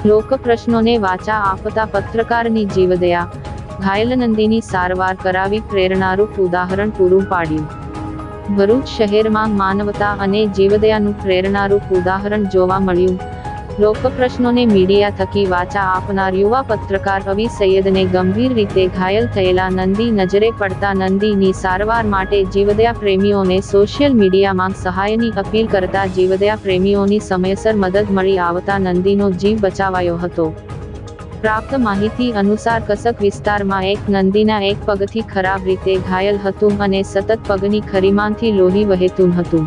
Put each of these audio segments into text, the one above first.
લોક પ્રશ્નોને વાચા આપતા પત્રકારની જીવદયા, ઘાયલ નંદીની સારવાર કરાવી પ્રેરણારૂપ ઉદાહરણ પૂરું પાડ્યું. ભરૂચ શહેરમાં માનવતા અને જીવદયાનું પ્રેરણારૂપ ઉદાહરણ જોવા મળ્યું. લોક પ્રશ્નોને મીડિયા થકી વાચા આપનાર યુવા પત્રકાર અવી સૈયદને ગંભીર રીતે ઘાયલ થયેલા નંદી નજરે પડતા નંદીની સારવાર માટે જીવદયા પ્રેમીઓને સોશિયલ મીડિયામાં સહાયની અપીલ કરતા જીવદયા પ્રેમીઓની સમયસર મદદ મળી આવતા નંદીનો જીવ બચાવાયો હતો. પ્રાપ્ત માહિતી અનુસાર કસક વિસ્તારમાં એક નંદીના એક પગથી ખરાબ રીતે ઘાયલ હતું અને સતત પગની ખરીમાંથી લોહી વહેતું હતું.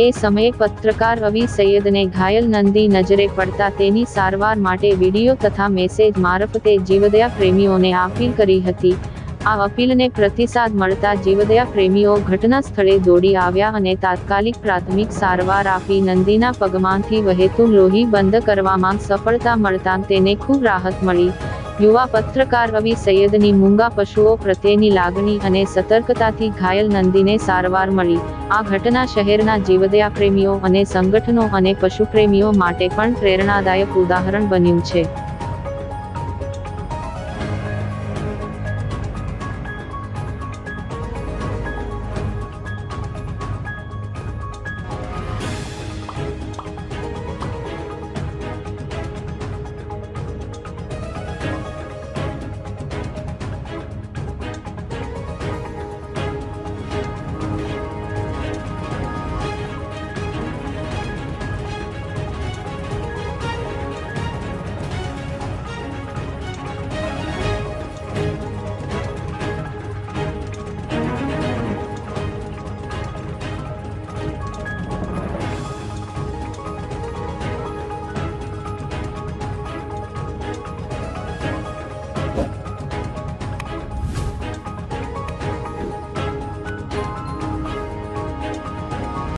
એ સમયે પત્રકાર અવી સૈયદને ઘાયલ નંદી નજરે પડતા તેની સારવાર માટે વિડીયો તથા મેસેજ મારફતે જીવદયા પ્રેમીઓને અપીલ કરી હતી. આ અપીલને પ્રતિસાદ મળતા જીવદયા પ્રેમીઓ ઘટના સ્થળે દોડી આવ્યા અને તાત્કાલિક પ્રાથમિક સારવાર આપી નંદીના પગમાંથી વહેતું લોહી બંધ કરવામાં સફળતા મળતા તેને ખૂબ રાહત મળી. યુવા પત્રકાર અવી સૈયદની મૂંગા પશુઓ પ્રત્યેની લાગણી અને સતર્કતાથી ઘાયલ નંદીને સારવાર મળી. આ ઘટના શહેરના જીવદયા પ્રેમીઓ અને સંગઠનો અને પશુપ્રેમીઓ માટે પણ પ્રેરણાદાયક ઉદાહરણ બન્યું છે.